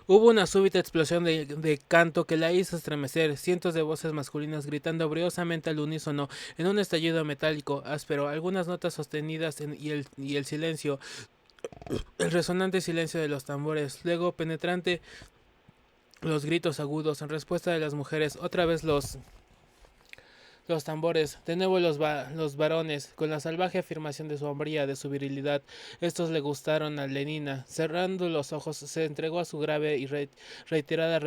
Hubo una súbita explosión de canto que la hizo estremecer, cientos de voces masculinas gritando briosamente al unísono, en un estallido metálico, áspero, algunas notas sostenidas y el silencio, el resonante silencio de los tambores, luego penetrante los gritos agudos en respuesta de las mujeres, otra vez los tambores, de nuevo los varones, con la salvaje afirmación de su hombría, de su virilidad. Estos le gustaron a Lenina. Cerrando los ojos, se entregó a su grave y reiterada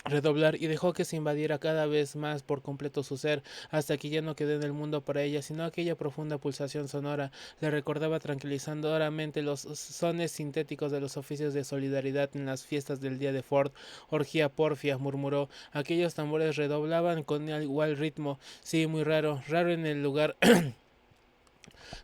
redoblar y dejó que se invadiera cada vez más por completo su ser, hasta que ya no quedó en el mundo para ella, sino aquella profunda pulsación sonora. Le recordaba tranquilizadoramente los sones sintéticos de los oficios de solidaridad en las fiestas del día de Ford. Orgía porfia, murmuró. Aquellos tambores redoblaban con igual ritmo. Sí, muy raro, raro en el lugar.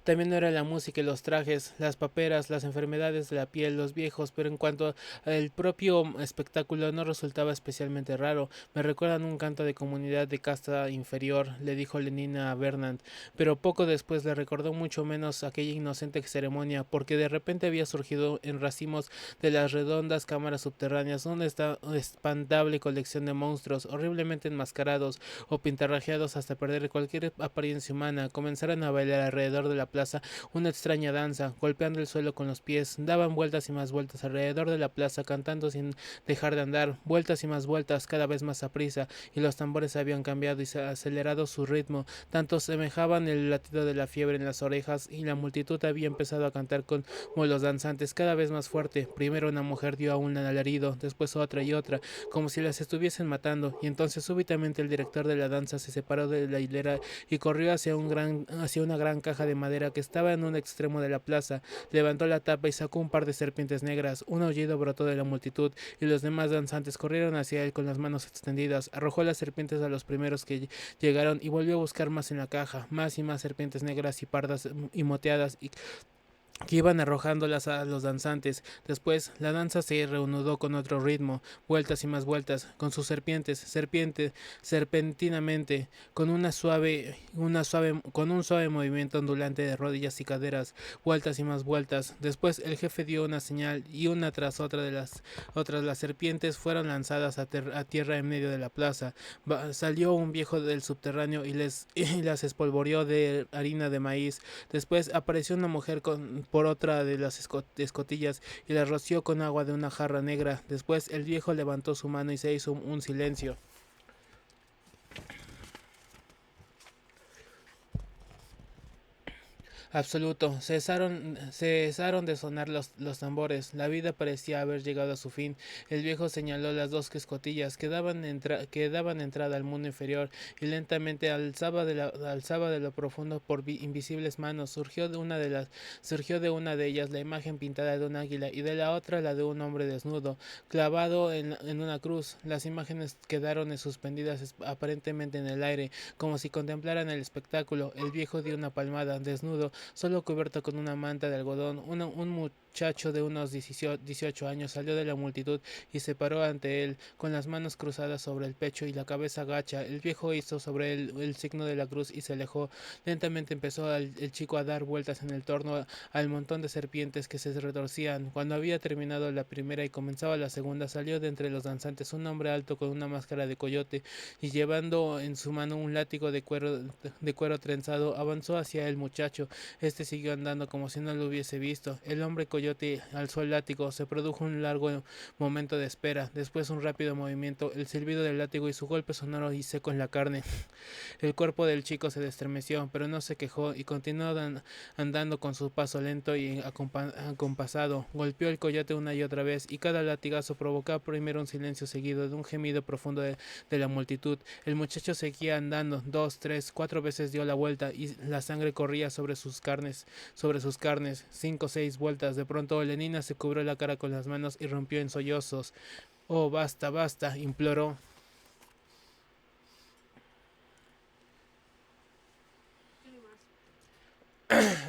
También era la música y los trajes, las paperas, las enfermedades de la piel, los viejos, pero en cuanto al propio espectáculo no resultaba especialmente raro. Me recuerdan un canto de comunidad de casta inferior, le dijo Lenina a Bernard, pero poco después le recordó mucho menos aquella inocente ceremonia, porque de repente había surgido en racimos de las redondas cámaras subterráneas una espantable colección de monstruos horriblemente enmascarados o pintarrajeados hasta perder cualquier apariencia humana. Comenzaron a bailar alrededor de la plaza una extraña danza, golpeando el suelo con los pies, daban vueltas y más vueltas alrededor de la plaza, cantando sin dejar de andar, vueltas y más vueltas, cada vez más aprisa, y los tambores habían cambiado y acelerado su ritmo, tanto semejaban el latido de la fiebre en las orejas, y la multitud había empezado a cantar como los danzantes, cada vez más fuerte. Primero una mujer dio a un alarido, después otra y otra, como si las estuviesen matando, y entonces súbitamente el director de la danza se separó de la hilera y corrió hacia una gran caja de madera que estaba en un extremo de la plaza. Levantó la tapa y sacó un par de serpientes negras. Un aullido brotó de la multitud y los demás danzantes corrieron hacia él con las manos extendidas. Arrojó las serpientes a los primeros que llegaron y volvió a buscar más en la caja, más y más serpientes negras y pardas y moteadas y que iban arrojándolas a los danzantes. Después la danza se reanudó con otro ritmo, vueltas y más vueltas, con sus serpentinamente, con un suave movimiento ondulante de rodillas y caderas, vueltas y más vueltas. Después el jefe dio una señal y una tras otra de las otras las serpientes fueron lanzadas a tierra en medio de la plaza. Salió un viejo del subterráneo y las espolvoreó de harina de maíz. Después apareció una mujer por otra de las escotillas y la roció con agua de una jarra negra. Después el viejo levantó su mano y se hizo un silencio absoluto. Cesaron de sonar los tambores. La vida parecía haber llegado a su fin. El viejo señaló las dos escotillas que daban entrada al mundo inferior y lentamente alzaba de lo profundo por invisibles manos. Surgió de una de ellas la imagen pintada de un águila y de la otra la de un hombre desnudo, clavado en una cruz. Las imágenes quedaron suspendidas aparentemente en el aire, como si contemplaran el espectáculo. El viejo dio una palmada, desnudo, solo cubierto con una manta de algodón. Un muchacho de unos 18 años salió de la multitud y se paró ante él, con las manos cruzadas sobre el pecho y la cabeza gacha. El viejo hizo sobre él el signo de la cruz y se alejó. Lentamente empezó el chico a dar vueltas en el torno al montón de serpientes que se retorcían. Cuando había terminado la primera y comenzaba la segunda, salió de entre los danzantes un hombre alto con una máscara de coyote y llevando en su mano un látigo de cuero trenzado, avanzó hacia el muchacho. Este siguió andando como si no lo hubiese visto. El hombre coyote alzó el látigo. Se produjo un largo momento de espera. Después un rápido movimiento, el silbido del látigo y su golpe sonoro y seco en la carne. El cuerpo del chico se estremeció, pero no se quejó y continuó andando con su paso lento y acompasado. Golpeó el coyote una y otra vez y cada latigazo provocaba primero un silencio seguido de un gemido profundo de la multitud. El muchacho seguía andando, dos, tres, cuatro veces dio la vuelta y la sangre corría sobre sus carnes, cinco, seis vueltas. De pronto Lenina se cubrió la cara con las manos y rompió en sollozos. Oh, basta, basta, imploró.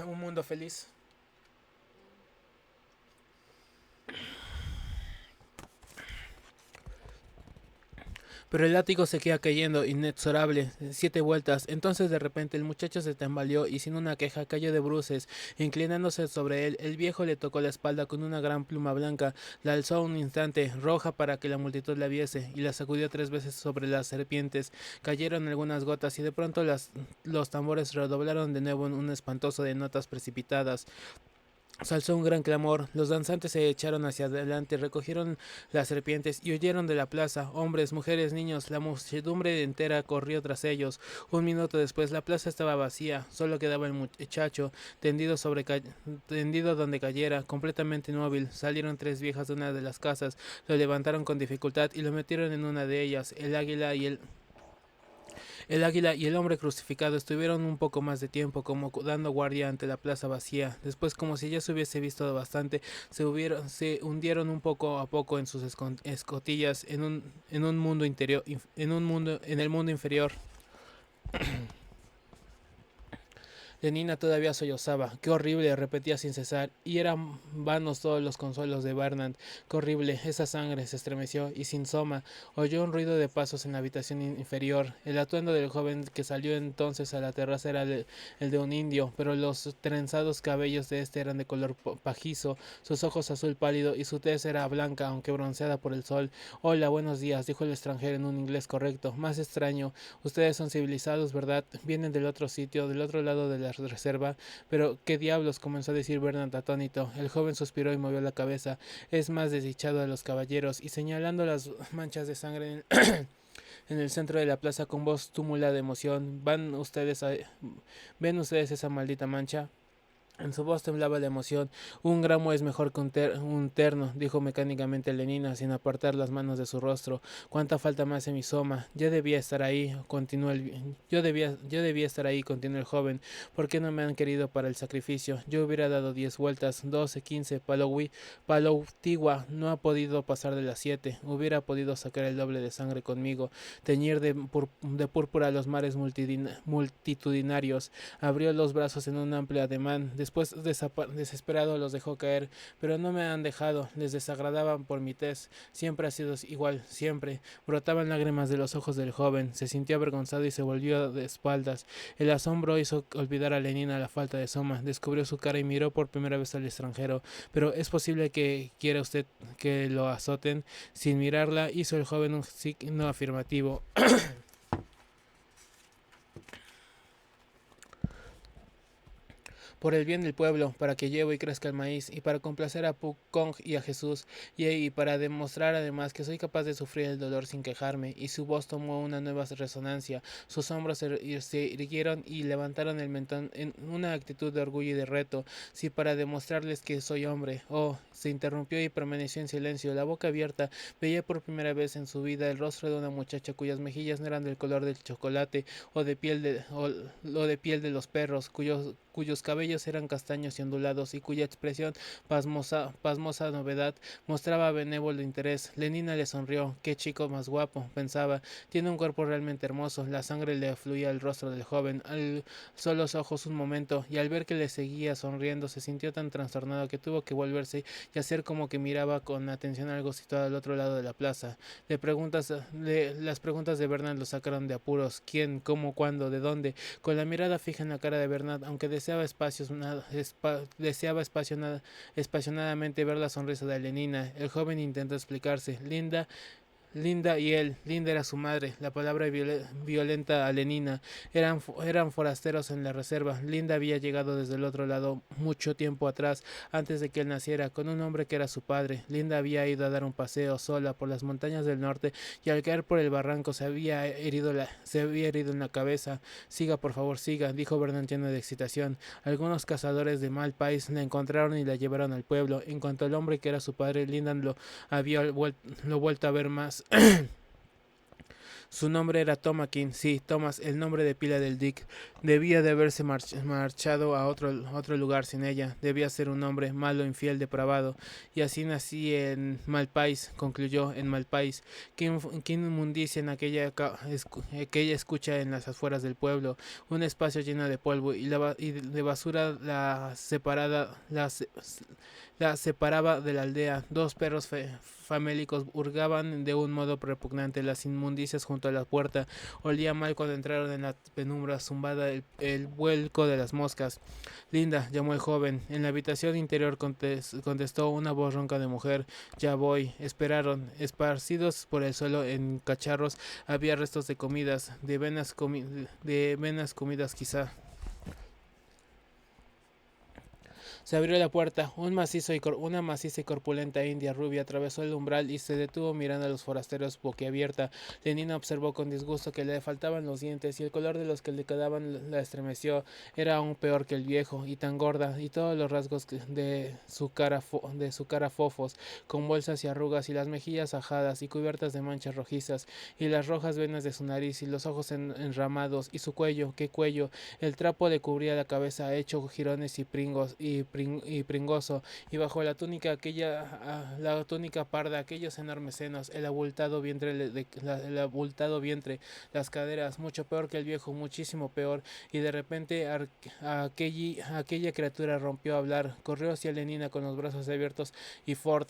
Un mundo feliz. Pero el látigo seguía cayendo, inexorable, 7 vueltas. Entonces de repente el muchacho se tambaleó y sin una queja cayó de bruces. Inclinándose sobre él, el viejo le tocó la espalda con una gran pluma blanca, la alzó un instante, roja para que la multitud la viese, y la sacudió 3 veces sobre las serpientes. Cayeron algunas gotas y de pronto los tambores redoblaron de nuevo en un espantoso de notas precipitadas. Se alzó un gran clamor, los danzantes se echaron hacia adelante, recogieron las serpientes y huyeron de la plaza. Hombres, mujeres, niños, la muchedumbre entera corrió tras ellos. Un minuto después la plaza estaba vacía, solo quedaba el muchacho tendido, tendido donde cayera, completamente inmóvil. Salieron 3 viejas de una de las casas, lo levantaron con dificultad y lo metieron en una de ellas. El águila y el hombre crucificado estuvieron un poco más de tiempo como dando guardia ante la plaza vacía. Después, como si ya se hubiese visto bastante, se hundieron un poco a poco en sus escotillas en un mundo interior, en el mundo inferior. Lenina todavía sollozaba. Qué horrible, repetía sin cesar, y eran vanos todos los consuelos de Bernard. Qué horrible, esa sangre. Se estremeció y sin soma oyó un ruido de pasos en la habitación inferior. El atuendo del joven que salió entonces a la terraza era el de un indio, pero los trenzados cabellos de este eran de color pajizo, sus ojos azul pálido y su tez era blanca aunque bronceada por el sol. Hola, buenos días, dijo el extranjero en un inglés correcto. Más extraño, ustedes son civilizados, ¿verdad? Vienen del otro sitio, del otro lado de la reserva. Pero, ¿qué diablos? Comenzó a decir Bernard atónito. El joven suspiró y movió la cabeza. Es más desdichado de los caballeros. Y señalando las manchas de sangre en el centro de la plaza con voz túmula de emoción. ¿Ven ustedes esa maldita mancha? En su voz temblaba la emoción. Un gramo es mejor que un terno, dijo mecánicamente Lenina, sin apartar las manos de su rostro. ¿Cuánta falta me hace mi soma? Yo debía estar ahí, yo debía estar ahí, continuó el joven. ¿Por qué no me han querido para el sacrificio? Yo hubiera dado 10 vueltas, 12, 15. Paloutigua no ha podido pasar de las 7. Hubiera podido sacar el doble de sangre conmigo, teñir de púrpura los mares multitudinarios. Abrió los brazos en un amplio ademán. Después, desesperado, los dejó caer. Pero no me han dejado. Les desagradaban por mi tez. Siempre ha sido igual, siempre. Brotaban lágrimas de los ojos del joven. Se sintió avergonzado y se volvió de espaldas. El asombro hizo olvidar a Lenina la falta de soma. Descubrió su cara y miró por primera vez al extranjero. Pero ¿es posible que quiera usted que lo azoten? Sin mirarla, hizo el joven un signo afirmativo. Por el bien del pueblo, para que lleve y crezca el maíz, y para complacer a Pukong y a Jesús, y para demostrar además que soy capaz de sufrir el dolor sin quejarme. Y su voz tomó una nueva resonancia, sus hombros se irguieron y levantaron el mentón en una actitud de orgullo y de reto. Sí, para demostrarles que soy hombre. Oh, se interrumpió y permaneció en silencio, la boca abierta. Veía por primera vez en su vida el rostro de una muchacha cuyas mejillas no eran del color del chocolate o de piel de los perros, cuyos cabellos eran castaños y ondulados y cuya expresión pasmosa novedad mostraba benévolo interés. Lenina le sonrió. Qué chico más guapo, pensaba. Tiene un cuerpo realmente hermoso. La sangre le fluía al rostro del joven. Alzó los ojos un momento y al ver que le seguía sonriendo se sintió tan trastornado que tuvo que volverse y hacer como que miraba con atención algo situado al otro lado de la plaza. Las preguntas de Bernard lo sacaron de apuros. ¿Quién? ¿Cómo? ¿Cuándo? ¿De dónde? Con la mirada fija en la cara de Bernard, aunque deseaba espasionadamente ver la sonrisa de Lenina, el joven intentó explicarse. Linda y él. Linda era su madre. La palabra violenta a Lenina. Eran forasteros en la reserva. Linda había llegado desde el otro lado mucho tiempo atrás, antes de que él naciera, con un hombre que era su padre. Linda había ido a dar un paseo sola por las montañas del norte y al caer por el barranco se había herido en la cabeza. Siga, por favor, siga, dijo Bernard lleno de excitación. Algunos cazadores de mal país la encontraron y la llevaron al pueblo. En cuanto al hombre que era su padre, Linda lo había vuelto a ver más Su nombre era Tomakin, sí, Thomas, el nombre de pila del Dick. Debía de haberse marchado a otro lugar sin ella. Debía ser un hombre malo, infiel, depravado. Y así nací en Malpais, concluyó, en Malpais. ¿Qué inmundicia en aquella escucha en las afueras del pueblo? Un espacio lleno de polvo y de basura la separaba de la aldea. Dos perros famélicos hurgaban de un modo repugnante las inmundicias junto a la puerta. Olía mal cuando entraron en la penumbra zumbada el vuelco de las moscas. Linda, llamó el joven. En la habitación interior contestó una voz ronca de mujer. Ya voy. Esperaron. Esparcidos por el suelo en cacharros había restos de comidas, de venas comidas quizá. Se abrió la puerta. Una maciza y corpulenta india rubia atravesó el umbral y se detuvo mirando a los forasteros boquiabierta. Lenina observó con disgusto que le faltaban los dientes y el color de los que le quedaban la estremeció. Era aún peor que el viejo, y tan gorda, y todos los rasgos de su cara fofos, con bolsas y arrugas, y las mejillas ajadas y cubiertas de manchas rojizas, y las rojas venas de su nariz, y los ojos enramados, y su cuello, qué cuello. El trapo le cubría la cabeza hecho jirones y pringoso, y bajo la túnica parda, aquellos enormes senos, el abultado vientre, las caderas, mucho peor que el viejo, muchísimo peor, y de repente aquella criatura rompió a hablar, corrió hacia Lenina con los brazos abiertos, y Ford,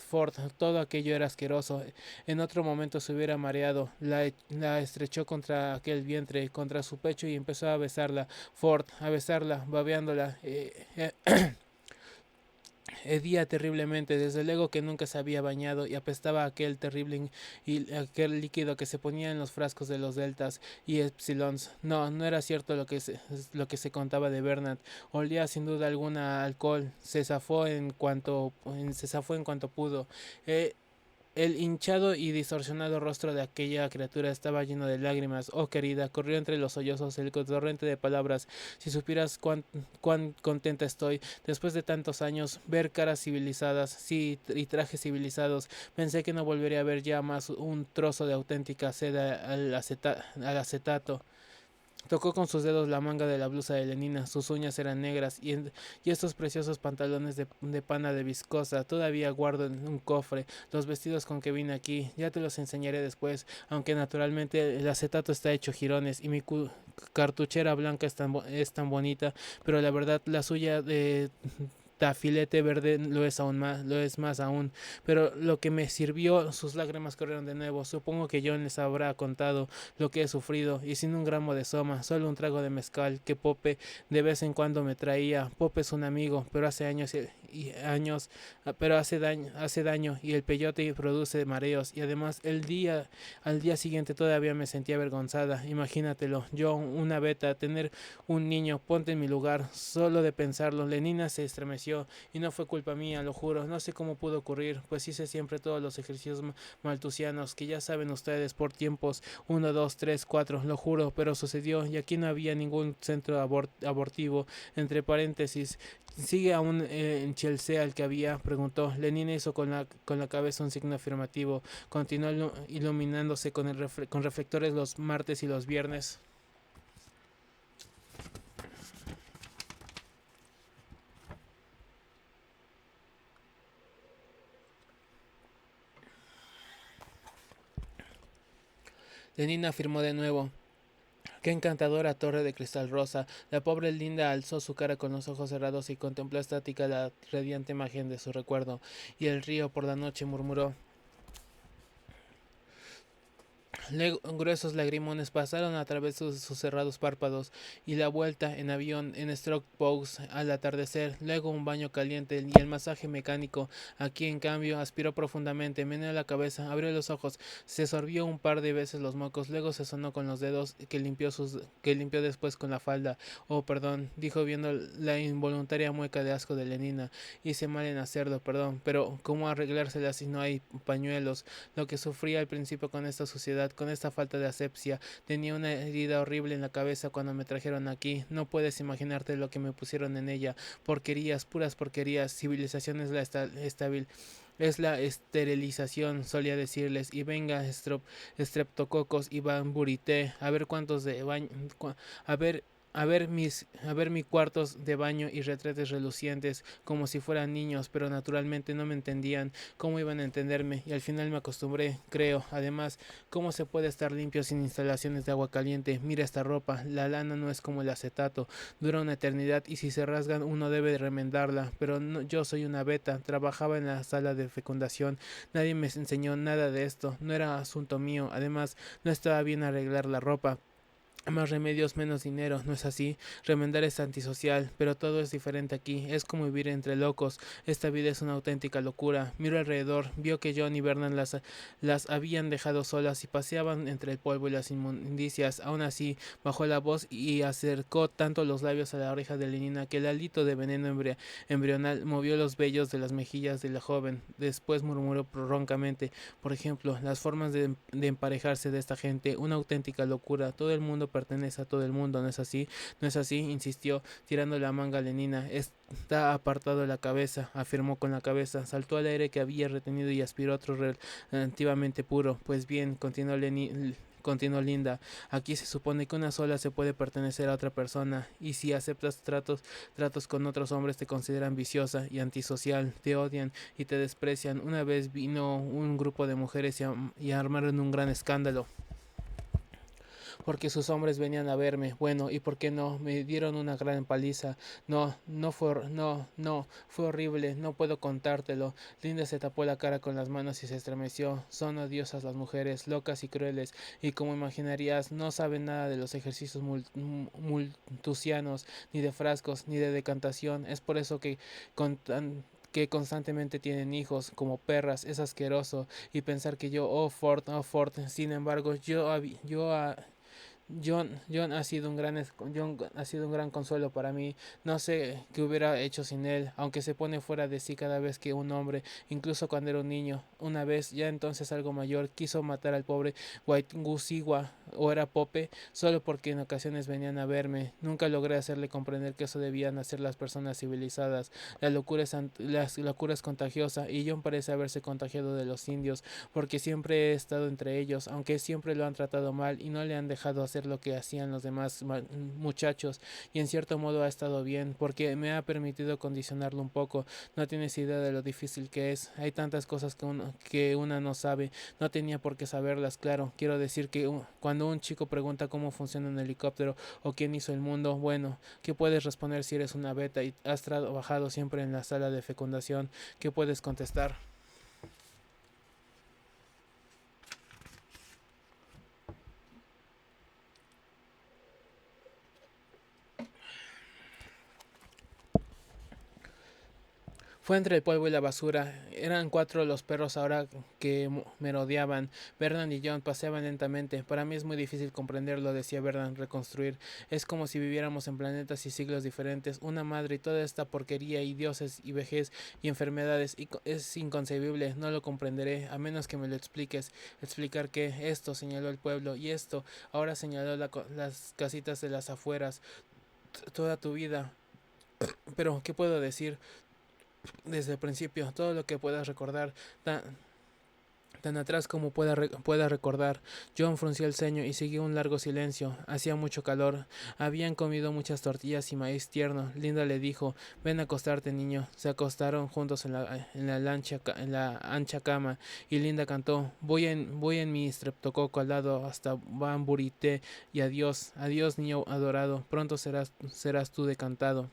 todo aquello era asqueroso. En otro momento se hubiera mareado, la estrechó contra aquel vientre, contra su pecho, y empezó a besarla, a besarla, babeándola. Hedía terriblemente, desde luego que nunca se había bañado, y apestaba aquel líquido que se ponía en los frascos de los deltas y epsilons. No, no era cierto lo que se contaba de Bernard. Olía sin duda alguna a alcohol. Se zafó en cuanto pudo. Eh, el hinchado y distorsionado rostro de aquella criatura estaba lleno de lágrimas. Oh, querida, corrió entre los sollozos el torrente de palabras. Si supieras cuán contenta estoy, después de tantos años, ver caras civilizadas, sí, y trajes civilizados. Pensé que no volvería a ver ya más un trozo de auténtica seda al acetato. Tocó con sus dedos la manga de la blusa de Lenina. Sus uñas eran negras y estos preciosos pantalones de pana de viscosa. Todavía guardo en un cofre los vestidos con que vine aquí. Ya te los enseñaré después, aunque naturalmente el acetato está hecho jirones y mi cartuchera blanca es tan bonita, pero la verdad la suya de tafilete verde lo es más aún, pero lo que me sirvió, sus lágrimas corrieron de nuevo. Supongo que John les habrá contado lo que he sufrido, y sin un gramo de soma, solo un trago de mezcal que Pope de vez en cuando me traía. Pope es un amigo, pero hace años pero hace daño, y el peyote produce mareos, y además al día siguiente todavía me sentía avergonzada. Imagínatelo, yo, una beta, tener un niño, ponte en mi lugar, solo de pensarlo. Lenina se estremeció, y no fue culpa mía, lo juro. No sé cómo pudo ocurrir, pues hice siempre todos los ejercicios maltusianos, que ya saben ustedes, por tiempos 1, 2, 3, 4, lo juro, pero sucedió, y aquí no había ningún centro abortivo. Entre paréntesis, ¿sigue aún en Chelsea el que había? Preguntó. Lenina hizo con la cabeza un signo afirmativo. Continuó iluminándose con reflectores los martes y los viernes. Lenina afirmó de nuevo. Qué encantadora torre de cristal rosa. La pobre Linda alzó su cara con los ojos cerrados y contempló estática la radiante imagen de su recuerdo. Y el río por la noche, murmuró. Gruesos lagrimones pasaron a través de sus cerrados párpados, y la vuelta en avión en Strokepox al atardecer, luego un baño caliente y el masaje mecánico. Aquí, en cambio, aspiró profundamente, meneó la cabeza, abrió los ojos, se sorbió un par de veces los mocos, luego se sonó con los dedos que limpió después con la falda. Oh, perdón, dijo viendo la involuntaria mueca de asco de Lenina. Hice mal en hacerlo, perdón, pero ¿cómo arreglársela si no hay pañuelos? Lo que sufría al principio con esta suciedad, con esta falta de asepsia. Tenía una herida horrible en la cabeza cuando me trajeron aquí. No puedes imaginarte lo que me pusieron en ella. Porquerías, puras porquerías. Civilización es la estable. Es la esterilización, solía decirles, y venga estreptococos y bamburité, a ver cuántos de baño, a ver, a ver mi cuartos de baño y retretes relucientes, como si fueran niños, pero naturalmente no me entendían, cómo iban a entenderme, y al final me acostumbré, creo. Además, cómo se puede estar limpio sin instalaciones de agua caliente. Mira esta ropa, la lana no es como el acetato, dura una eternidad y si se rasgan uno debe remendarla, pero no, yo soy una beta, trabajaba en la sala de fecundación, nadie me enseñó nada de esto, no era asunto mío, además no estaba bien arreglar la ropa. Más remedios, menos dinero, ¿no es así? Remendar es antisocial, pero todo es diferente aquí, es como vivir entre locos, esta vida es una auténtica locura. Miro alrededor, vio que John y Vernon las habían dejado solas y paseaban entre el polvo y las inmundicias. Aún así, bajó la voz y acercó tanto los labios a la oreja de Lenina que el hálito de veneno embrional movió los vellos de las mejillas de la joven. Después murmuró roncamente, por ejemplo, las formas de emparejarse de esta gente, una auténtica locura, todo el mundo pertenece a todo el mundo, ¿no es así? ¿No es así? Insistió, tirando la manga Lenina. Está apartado de la cabeza, afirmó con la cabeza, saltó al aire que había retenido y aspiró otro relativamente puro. Pues bien, continuó Linda, aquí se supone que una sola se puede pertenecer a otra persona, y si aceptas tratos con otros hombres te consideran viciosa y antisocial, te odian y te desprecian. Una vez vino un grupo de mujeres y armaron un gran escándalo porque sus hombres venían a verme. Bueno, ¿y por qué no? Me dieron una gran paliza. No, fue horrible, no puedo contártelo. Linda se tapó la cara con las manos y se estremeció. Son odiosas las mujeres, locas y crueles, y como imaginarías, no saben nada de los ejercicios multusianos, ni de frascos, ni de decantación. Es por eso que constantemente tienen hijos como perras, es asqueroso, y pensar que yo, oh Ford, sin embargo, John ha sido John ha sido un gran consuelo para mí. No sé qué hubiera hecho sin él, aunque se pone fuera de sí cada vez que un hombre, incluso cuando era un niño, una vez, ya entonces algo mayor, quiso matar al pobre Waitgusiwa, o era Pope, solo porque en ocasiones venían a verme. Nunca logré hacerle comprender que eso debían hacer las personas civilizadas. La locura es contagiosa, y John parece haberse contagiado de los indios, porque siempre he estado entre ellos, aunque siempre lo han tratado mal y no le han dejado hacer lo que hacían los demás muchachos, y en cierto modo ha estado bien, porque me ha permitido condicionarlo un poco. No tienes idea de lo difícil que es, hay tantas cosas que una no sabe, no tenía por qué saberlas, claro. Quiero decir que cuando un chico pregunta cómo funciona un helicóptero o quién hizo el mundo, bueno, ¿qué puedes responder si eres una beta y has trabajado siempre en la sala de fecundación? ¿Qué puedes contestar? Fue entre el polvo y la basura. Eran cuatro los perros ahora que merodeaban. Vernon y John paseaban lentamente. Para mí es muy difícil comprenderlo, decía Vernon. Reconstruir. Es como si viviéramos en planetas y siglos diferentes. Una madre y toda esta porquería y dioses y vejez y enfermedades. Es inconcebible. No lo comprenderé a menos que me lo expliques. Explicar que esto señaló el pueblo y esto ahora señaló las casitas de las afueras. Toda tu vida. Pero, ¿qué puedo decir? Desde el principio, todo lo que puedas recordar, tan atrás como pueda recordar. John frunció el ceño y siguió un largo silencio. Hacía mucho calor. Habían comido muchas tortillas y maíz tierno. Linda le dijo, ven a acostarte, niño. Se acostaron juntos en la ancha cama, y Linda cantó, voy en mi streptococo al lado hasta Bamburité, y adiós, adiós, niño adorado. Pronto serás tú decantado.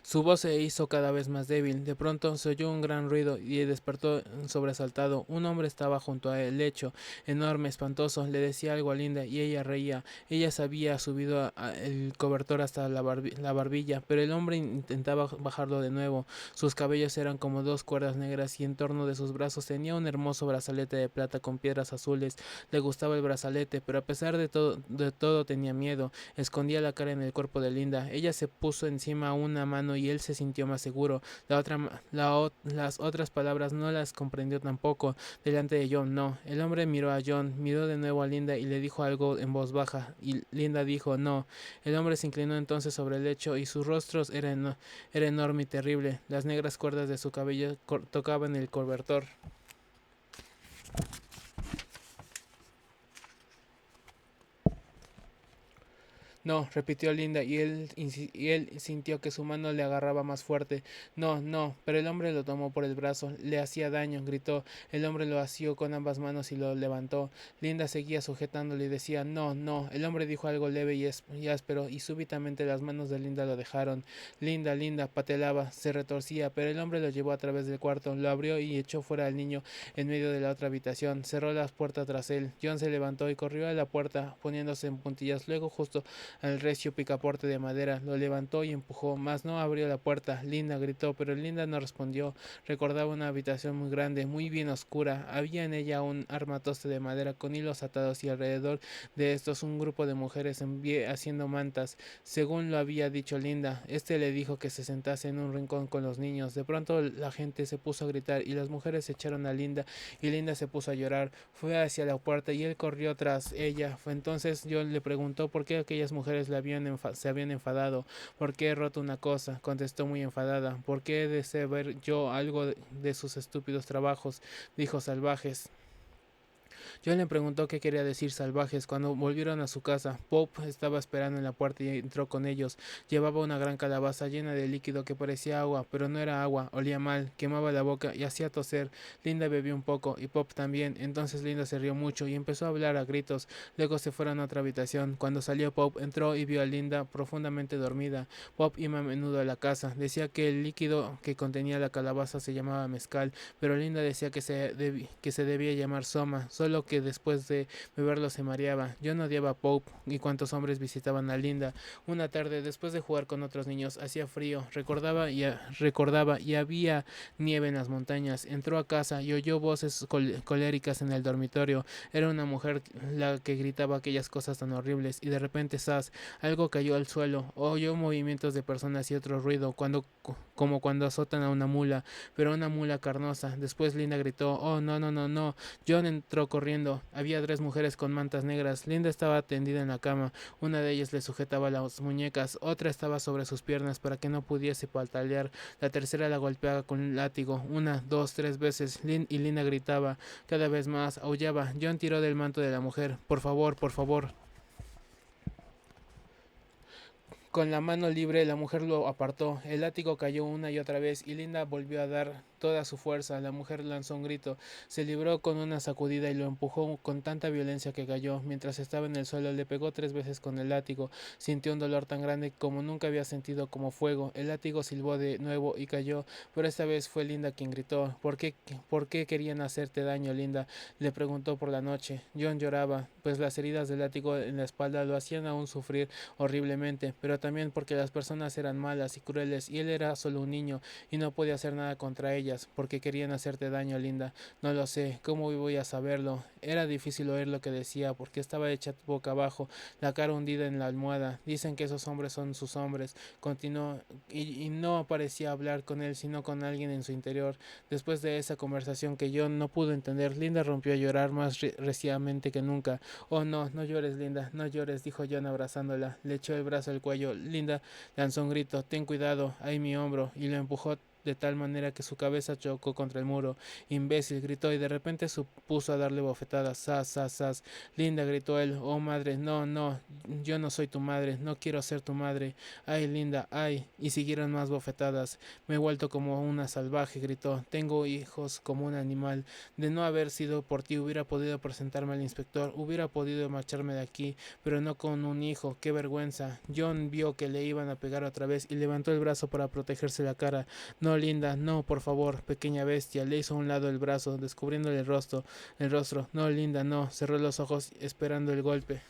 Su voz se hizo cada vez más débil. De pronto se oyó un gran ruido y despertó sobresaltado. Un hombre estaba junto al lecho, enorme, espantoso. Le decía algo a Linda y ella reía. Ella se había subido el cobertor hasta la barbilla, pero el hombre intentaba bajarlo de nuevo. Sus cabellos eran como dos cuerdas negras y en torno de sus brazos tenía un hermoso brazalete de plata con piedras azules. Le gustaba el brazalete, pero a pesar de todo tenía miedo. Escondía la cara en el cuerpo de Linda. Ella se puso encima una mano y él se sintió más seguro. Las otras palabras no las comprendió tampoco. Delante de John, no. El hombre miró a John, miró de nuevo a Linda y le dijo algo en voz baja. Y Linda dijo, no. El hombre se inclinó entonces sobre el lecho y su rostro era enorme y terrible. Las negras cuerdas de su cabello tocaban el cobertor. No, repitió Linda, y él sintió que su mano le agarraba más fuerte. No, no, pero el hombre lo tomó por el brazo. Le hacía daño, gritó. El hombre lo asió con ambas manos y lo levantó. Linda seguía sujetándole y decía, no, no. El hombre dijo algo leve y áspero, y súbitamente las manos de Linda lo dejaron. Linda, Linda, patelaba, se retorcía, pero el hombre lo llevó a través del cuarto, lo abrió y echó fuera al niño en medio de la otra habitación. Cerró la puerta tras él. John se levantó y corrió a la puerta, poniéndose en puntillas. Luego, justo al recio picaporte de madera, lo levantó y empujó, mas no abrió la puerta. Linda gritó, pero Linda no respondió. Recordaba una habitación muy grande, muy bien oscura. Había en ella un armatoste de madera con hilos atados y alrededor de estos un grupo de mujeres en pie haciendo mantas, según lo había dicho Linda. Le dijo que se sentase en un rincón con los niños. De pronto la gente se puso a gritar y las mujeres se echaron a Linda y Linda se puso a llorar. Fue hacia la puerta y él corrió tras ella. Fue entonces John le preguntó por qué aquellas mujeres se habían enfadado. ¿Por qué he roto una cosa? Contestó muy enfadada. ¿Por qué he de saber yo algo de sus estúpidos trabajos? Dijo, salvajes. John le preguntó qué quería decir salvajes. Cuando volvieron a su casa, Pope estaba esperando en la puerta y entró con ellos. Llevaba una gran calabaza llena de líquido que parecía agua, pero no era agua, olía mal, quemaba la boca y hacía toser. Linda bebió un poco y Pope también. Entonces Linda se rió mucho y empezó a hablar a gritos. Luego se fueron a otra habitación. Cuando salió Pope, entró y vio a Linda profundamente dormida. Pope iba a menudo a la casa. Decía que el líquido que contenía la calabaza se llamaba mezcal, pero Linda decía que se debía llamar soma, solo que después de beberlo se mareaba. John odiaba a Pope y cuantos hombres visitaban a Linda. Una tarde, después de jugar con otros niños, hacía frío, recordaba y había nieve en las montañas. Entró a casa y oyó voces coléricas en el dormitorio. Era una mujer la que gritaba aquellas cosas tan horribles, y de repente, ¡zas!, algo cayó al suelo. Oyó movimientos de personas y otro ruido, como cuando azotan a una mula, pero una mula carnosa. Después Linda gritó, oh, no, no, no, no. John entró corriendo. Había 3 mujeres con mantas negras. Linda estaba tendida en la cama. Una de ellas le sujetaba las muñecas, otra estaba sobre sus piernas para que no pudiese patalear. La tercera la golpeaba con un látigo, 1, 2, 3 veces. Y Linda gritaba cada vez más, aullaba. John tiró del manto de la mujer. Por favor, por favor. Con la mano libre la mujer lo apartó. El látigo cayó una y otra vez y Linda volvió a dar toda su fuerza. La mujer lanzó un grito, se libró con una sacudida y lo empujó con tanta violencia que cayó. Mientras estaba en el suelo le pegó 3 veces con el látigo. Sintió un dolor tan grande como nunca había sentido, como fuego. El látigo silbó de nuevo y cayó, pero esta vez fue Linda quien gritó. ¿Por qué querían hacerte daño, Linda?, le preguntó por la noche. John lloraba, pues las heridas del látigo en la espalda lo hacían aún sufrir horriblemente, pero también porque las personas eran malas y crueles y él era solo un niño y no podía hacer nada contra ellas. Porque querían hacerte daño, Linda. No lo sé, ¿cómo voy a saberlo? Era difícil oír lo que decía porque estaba hecha boca abajo, la cara hundida en la almohada. Dicen que esos hombres son sus hombres, continuó, y no parecía hablar con él sino con alguien en su interior. Después de esa conversación que John no pudo entender, Linda rompió a llorar más reciamente que nunca. Oh, no, no llores, Linda, no llores, dijo John abrazándola. Le echó el brazo al cuello. Linda lanzó un grito, ten cuidado, ahí mi hombro, y lo empujó de tal manera que su cabeza chocó contra el muro. Imbécil, gritó, y de repente se puso a darle bofetadas. Sas, sas, sas. Linda, gritó él. Oh, madre, no, no, yo no soy tu madre, no quiero ser tu madre. Ay, Linda, ay. Y siguieron más bofetadas. Me he vuelto como una salvaje, gritó. Tengo hijos como un animal. De no haber sido por ti hubiera podido presentarme al inspector, hubiera podido marcharme de aquí, pero no con un hijo. Qué vergüenza. John vio que le iban a pegar otra vez y levantó el brazo para protegerse la cara. No, Linda, no, por favor, pequeña bestia. Le hizo a un lado el brazo, descubriéndole el rostro. No, Linda, no. Cerró los ojos esperando el golpe.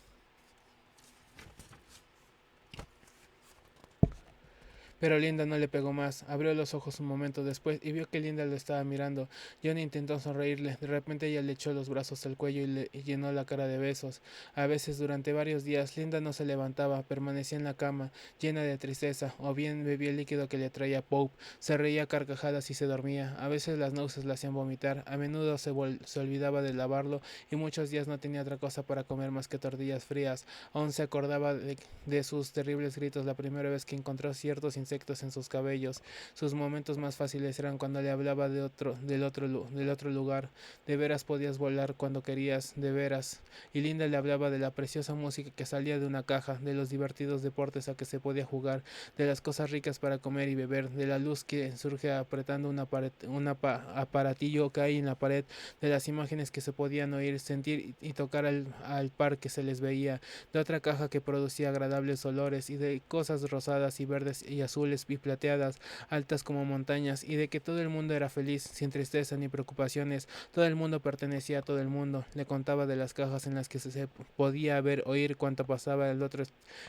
Pero Linda no le pegó más. Abrió los ojos un momento después y vio que Linda lo estaba mirando. John intentó sonreírle. De repente ella le echó los brazos al cuello y llenó la cara de besos. A veces durante varios días Linda no se levantaba, permanecía en la cama, llena de tristeza, o bien bebía el líquido que le traía Pope, se reía a carcajadas y se dormía. A veces las náuseas la hacían vomitar, a menudo se olvidaba de lavarlo y muchos días no tenía otra cosa para comer más que tortillas frías. Aún se acordaba de sus terribles gritos la primera vez que encontró ciertos insectos en sus cabellos. Sus momentos más fáciles eran cuando le hablaba del otro lugar. De veras podías volar cuando querías, de veras. Y Linda le hablaba de la preciosa música que salía de una caja, de los divertidos deportes a que se podía jugar, de las cosas ricas para comer y beber, de la luz que surge apretando un aparatillo que hay en la pared, de las imágenes que se podían oír, sentir y tocar al par que se les veía, de otra caja que producía agradables olores y de cosas rosadas y verdes y azules y plateadas, altas como montañas, y de que todo el mundo era feliz, sin tristeza ni preocupaciones, todo el mundo pertenecía a todo el mundo. Le contaba de las cajas en las que se podía ver, oír cuanto pasaba al otro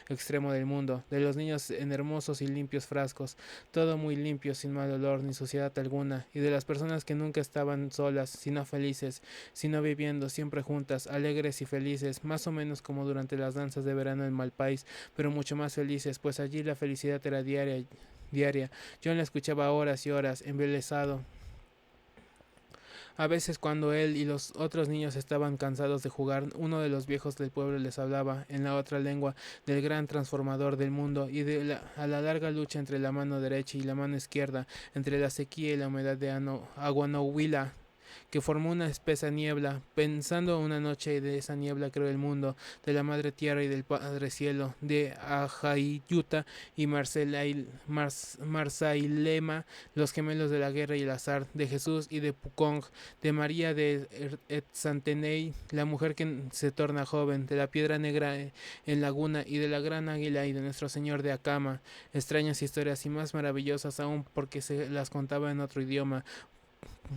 extremo del mundo, de los niños en hermosos y limpios frascos, todo muy limpio, sin mal olor ni suciedad alguna, y de las personas que nunca estaban solas, sino felices, sino viviendo siempre juntas, alegres y felices, más o menos como durante las danzas de verano en Malpais, pero mucho más felices, pues allí la felicidad era diaria. John la escuchaba horas y horas, embelesado. A veces cuando él y los otros niños estaban cansados de jugar, uno de los viejos del pueblo les hablaba, en la otra lengua, del gran transformador del mundo y a la larga lucha entre la mano derecha y la mano izquierda, entre la sequía y la humedad de Aguanahuila, que formó una espesa niebla. Pensando una noche de esa niebla creó el mundo, de la madre tierra y del padre cielo, de Ajayuta y Marsailema, los gemelos de la guerra y el azar, de Jesús y de Pukong, de María de Etsantenei, la mujer que se torna joven, de la piedra negra en Laguna y de la gran águila y de nuestro Señor de Akama, extrañas historias y más maravillosas aún porque se las contaba en otro idioma,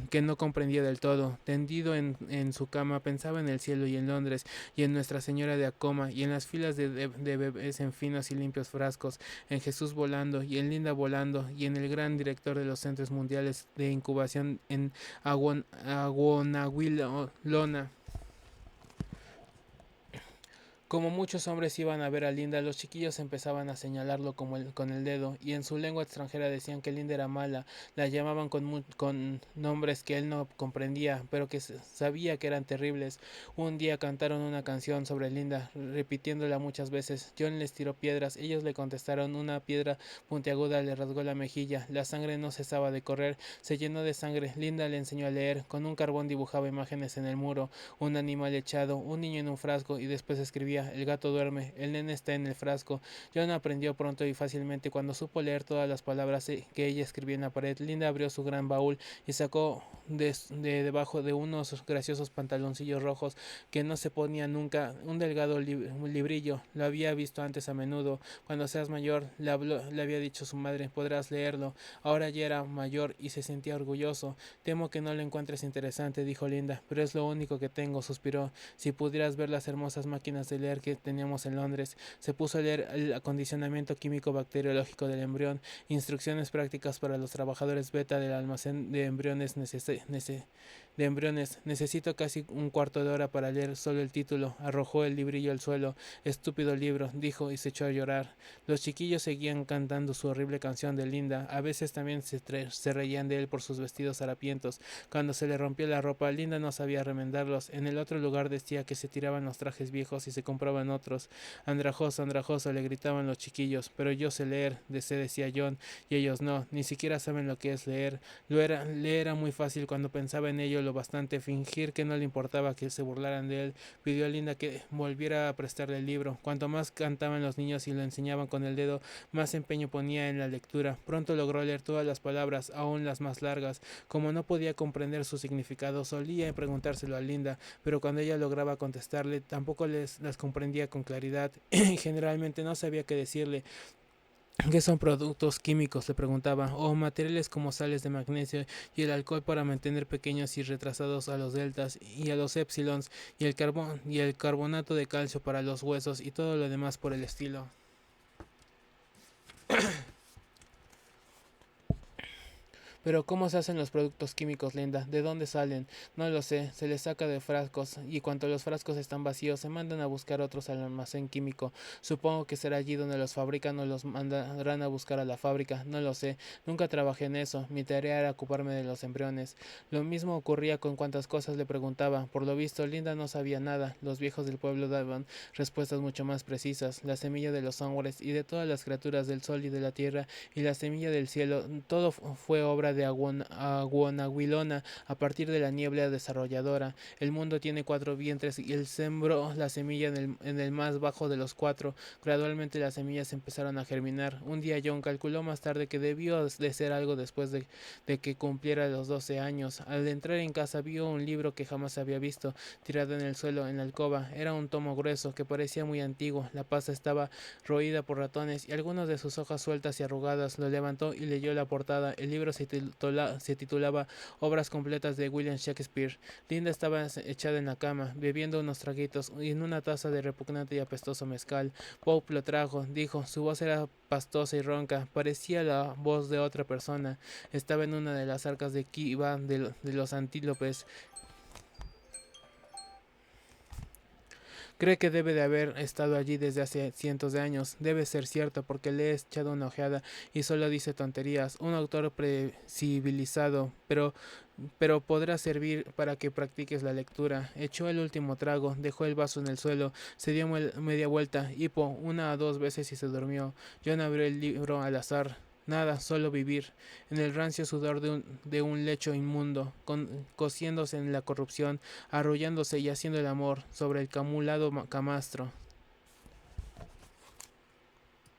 que no comprendía del todo. Tendido en su cama pensaba en el cielo y en Londres y en Nuestra Señora de Acoma y en las filas de bebés en finos y limpios frascos, en Jesús volando y en Linda volando y en el gran director de los centros mundiales de incubación en Aguanahuilona. Como muchos hombres iban a ver a Linda, los chiquillos empezaban a señalarlo con el dedo, y en su lengua extranjera decían que Linda era mala, la llamaban con nombres que él no comprendía, pero que sabía que eran terribles. Un día cantaron una canción sobre Linda, repitiéndola muchas veces. John les tiró piedras, ellos le contestaron, una piedra puntiaguda le rasgó la mejilla, la sangre no cesaba de correr, se llenó de sangre. Linda le enseñó a leer, con un carbón dibujaba imágenes en el muro, un animal echado, un niño en un frasco, y después escribía: el gato duerme, el nene está en el frasco. John aprendió pronto y fácilmente. Cuando supo leer todas las palabras que ella escribía en la pared, Linda abrió su gran baúl y sacó debajo de unos graciosos pantaloncillos rojos que no se ponía nunca un delgado librillo. Lo había visto antes a menudo. Cuando seas mayor, le había dicho su madre, podrás leerlo. Ahora ya era mayor y se sentía orgulloso. Temo que no lo encuentres interesante, dijo Linda, pero es lo único que tengo, suspiró. Si pudieras ver las hermosas máquinas de leer que teníamos en Londres. Se puso a leer el acondicionamiento químico bacteriológico del embrión, instrucciones prácticas para los trabajadores beta del almacén de embriones Necesito casi un cuarto de hora para leer solo el título. Arrojó el librillo al suelo. Estúpido libro, dijo, y se echó a llorar. Los chiquillos seguían cantando su horrible canción de Linda. A veces también se reían de él por sus vestidos harapientos. Cuando se le rompió la ropa, Linda no sabía remendarlos. En el otro lugar decía que se tiraban los trajes viejos y se compraban otros. Andrajoso, andrajoso, le gritaban los chiquillos. Pero yo sé leer, decía John, y ellos no, ni siquiera saben lo que es leer. Le era muy fácil cuando pensaba en ello lo bastante, fingir que no le importaba que se burlaran de él. Pidió a Linda que volviera a prestarle el libro. Cuanto más cantaban los niños y lo enseñaban con el dedo, más empeño ponía en la lectura. Pronto logró leer todas las palabras, aun las más largas. Como no podía comprender su significado, solía preguntárselo a Linda, pero cuando ella lograba contestarle, tampoco las comprendía con claridad y generalmente no sabía qué decirle. ¿Qué son productos químicos?, le preguntaba, o materiales como sales de magnesio y el alcohol para mantener pequeños y retrasados a los deltas y a los épsilons, y el carbonato de calcio para los huesos y todo lo demás por el estilo. Pero ¿cómo se hacen los productos químicos, Linda? ¿De dónde salen? No lo sé, se les saca de frascos y cuando los frascos están vacíos se mandan a buscar otros al almacén químico. Supongo que será allí donde los fabrican o los mandarán a buscar a la fábrica, no lo sé. Nunca trabajé en eso, mi tarea era ocuparme de los embriones. Lo mismo ocurría con cuantas cosas le preguntaba. Por lo visto, Linda no sabía nada. Los viejos del pueblo daban respuestas mucho más precisas. La semilla de los hombres y de todas las criaturas del sol y de la tierra y la semilla del cielo, todo fue obra de Aguanahuilona a partir de la niebla desarrolladora. El mundo tiene cuatro vientres y él sembró la semilla en el más bajo de los cuatro. Gradualmente las semillas empezaron a germinar. Un día John calculó más tarde que debió de ser algo después de que cumpliera los 12 años. Al entrar en casa vio un libro que jamás había visto, tirado en el suelo en la alcoba. Era un tomo grueso que parecía muy antiguo. La pasta estaba roída por ratones y algunas de sus hojas sueltas y arrugadas. Lo levantó y leyó la portada. El libro se titulaba Obras completas de William Shakespeare. Linda estaba echada en la cama, bebiendo unos traguitos y en una taza de repugnante y apestoso mezcal. Pope lo trajo, dijo. Su voz era pastosa y ronca, parecía la voz de otra persona. Estaba en una de las arcas de Kiva de los antílopes. Cree que debe de haber estado allí desde hace cientos de años. Debe ser cierto porque le he echado una ojeada y solo dice tonterías. Un autor precivilizado, pero podrá servir para que practiques la lectura. Echó el último trago, dejó el vaso en el suelo, se dio media vuelta, hipo una o dos veces y se durmió. John abrió el libro al azar. Nada, solo vivir, en el rancio sudor de un lecho inmundo, cociéndose en la corrupción, arrullándose y haciendo el amor sobre el camulado camastro.